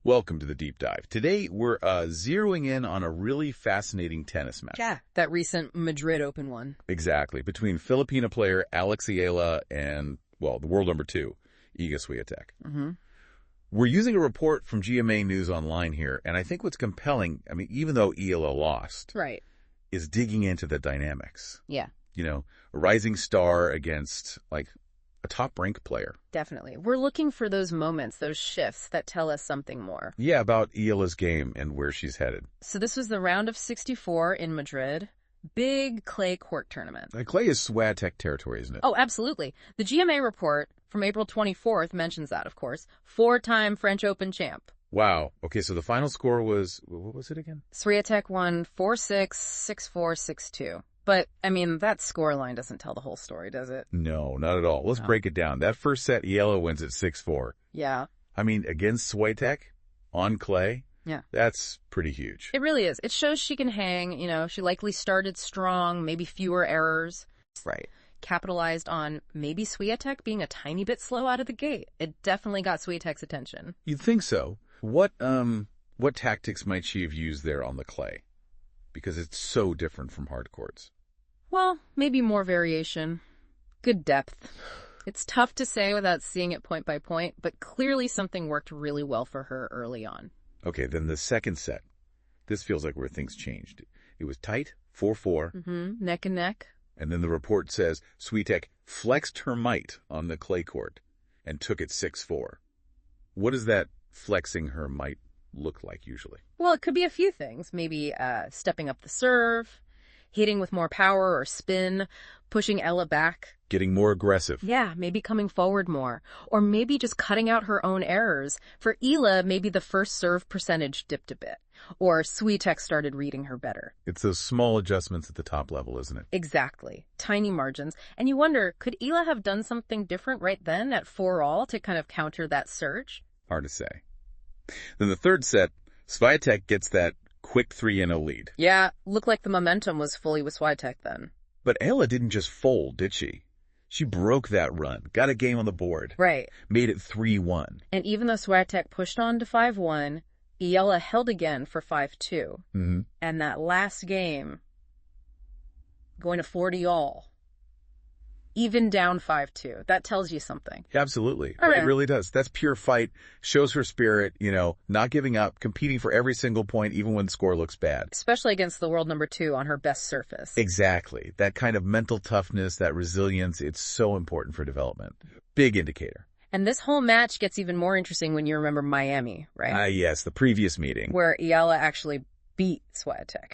Welcome to the Deep Dive. Today, we're zeroing in on a really fascinating tennis match. Yeah, that recent Madrid Open one. Exactly, between Filipina player Eala and, well, the world number 2, Iga Swiatek. Mm-hmm. We're using a report from GMA News Online here, and I think what's compelling, even though Eala lost, Right. is digging into the dynamics. Yeah. You know, a rising star against, a top-ranked player. Definitely. We're looking for those moments, those shifts that tell us something more. Yeah, about Eala's game and where she's headed. So this was the round of 64 in Madrid. Big clay court tournament. Clay is Swiatek territory, isn't it? Oh, absolutely. The GMA report from April 24th mentions that, of course. 4-time French Open champ. Wow. Okay, so the final score was, what was it again? Swiatek won 4-6, 6-4, 6-2. But, that scoreline doesn't tell the whole story, does it? No, not at all. Let's break it down. That first set, Eala wins at 6-4. Yeah. Against Swiatek, on clay, Yeah. that's pretty huge. It really is. It shows she can hang, she likely started strong, maybe fewer errors. Right. Capitalized on maybe Swiatek being a tiny bit slow out of the gate. It definitely got Swiatek's attention. You'd think so. What tactics might she have used there on the clay? Because it's so different from hard courts. Well, maybe more variation. Good depth. It's tough to say without seeing it point by point, but clearly something worked really well for her early on. Okay, then the second set. This feels like where things changed. It was tight, 4-4. Mm-hmm. Neck and neck. And then the report says Swiatek flexed her might on the clay court and took it 6-4. What does that flexing her might look like usually? Well, it could be a few things. Maybe stepping up the serve, hitting with more power or spin, pushing Eala back. Getting more aggressive. Yeah, maybe coming forward more. Or maybe just cutting out her own errors. For Eala, maybe the first serve percentage dipped a bit. Or Swiatek started reading her better. It's those small adjustments at the top level, isn't it? Exactly. Tiny margins. And you wonder, could Eala have done something different right then at 4-all to kind of counter that surge? Hard to say. Then the third set, Swiatek gets that quick 3-0 lead. Yeah, looked like the momentum was fully with Swiatek then. But Eala didn't just fold, did she? She broke that run, got a game on the board. Right. Made it 3-1. And even though Swiatek pushed on to 5-1, Eala held again for 5-2. Mm-hmm. And that last game, going to 40-all, even down 5-2. That tells you something. Absolutely. All right. It really does. That's pure fight. Shows her spirit, not giving up, competing for every single point, even when the score looks bad. Especially against the world number 2 on her best surface. Exactly. That kind of mental toughness, that resilience, it's so important for development. Big indicator. And this whole match gets even more interesting when you remember Miami, right? Yes, the previous meeting. Where Eala actually beat Swiatek.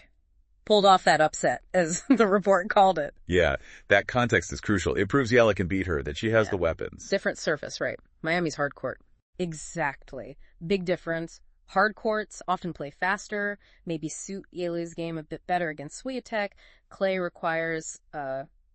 Pulled off that upset, as the report called it. Yeah, that context is crucial. It proves Eala can beat her, that she has the weapons. Different surface, right. Miami's hard court. Exactly. Big difference. Hard courts often play faster, maybe suit Eala's game a bit better against Swiatek. Clay requires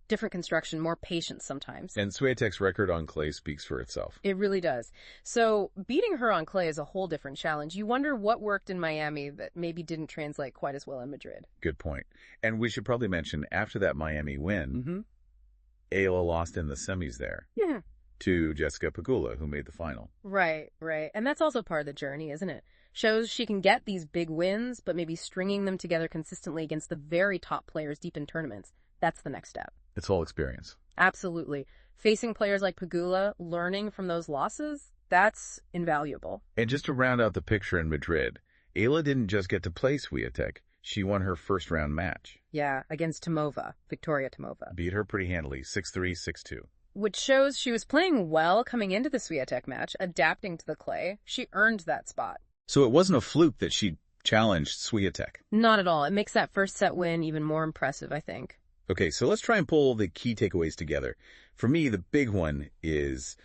different construction, more patience sometimes. And Swiatek's record on clay speaks for itself. It really does. So beating her on clay is a whole different challenge. You wonder what worked in Miami that maybe didn't translate quite as well in Madrid. Good point. And we should probably mention, after that Miami win, Eala lost in the semis there to Jessica Pegula, who made the final. Right. And that's also part of the journey, isn't it? Shows she can get these big wins, but maybe stringing them together consistently against the very top players deep in tournaments. That's the next step. It's all experience. Absolutely. Facing players like Pegula, learning from those losses, that's invaluable. And just to round out the picture in Madrid, Eala didn't just get to play Swiatek. She won her first round match. Yeah, against Tomova, Victoria Tomova. Beat her pretty handily, 6-3, 6-2. Which shows she was playing well coming into the Swiatek match, adapting to the clay. She earned that spot. So it wasn't a fluke that she challenged Swiatek. Not at all. It makes that first set win even more impressive, I think. Okay, so let's try and pull the key takeaways together. For me, the big one is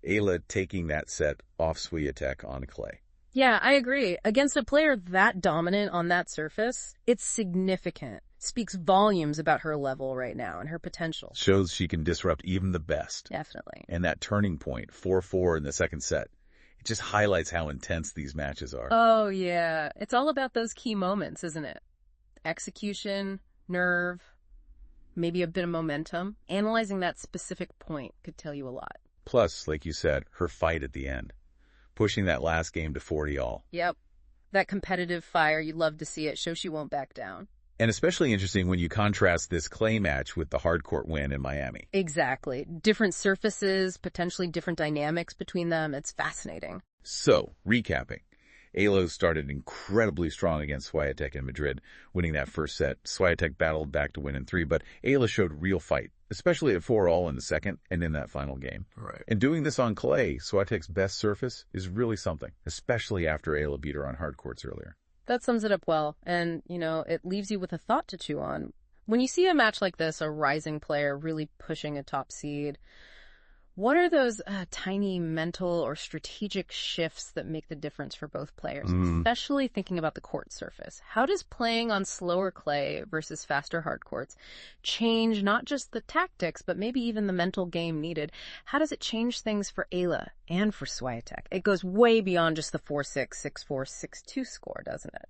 Eala taking that set off Swiatek on clay. Yeah, I agree. Against a player that dominant on that surface, it's significant. Speaks volumes about her level right now and her potential. Shows she can disrupt even the best. Definitely. And that turning point, 4-4 in the second set, it just highlights how intense these matches are. Oh, yeah. It's all about those key moments, isn't it? Execution, nerve, maybe a bit of momentum. Analyzing that specific point could tell you a lot. Plus, like you said, her fight at the end. pushing that last game to 40 all. Yep. That competitive fire, you love to see it. Shows she won't back down. And especially interesting when you contrast this clay match with the hard court win in Miami. Exactly. Different surfaces, potentially different dynamics between them. It's fascinating. So, recapping. Eala started incredibly strong against Swiatek in Madrid, winning that first set. Swiatek battled back to win in 3, but Eala showed real fight, especially at 4-all in the second and in that final game. Right. And doing this on clay, Swiatek's best surface, is really something, especially after Eala beat her on hard courts earlier. That sums it up well, and, it leaves you with a thought to chew on. When you see a match like this, a rising player really pushing a top seed, what are those tiny mental or strategic shifts that make the difference for both players, especially thinking about the court surface? How does playing on slower clay versus faster hard courts change not just the tactics, but maybe even the mental game needed? How does it change things for Eala and for Swiatek? It goes way beyond just the 4-6, 6-4, 6-2 score, doesn't it?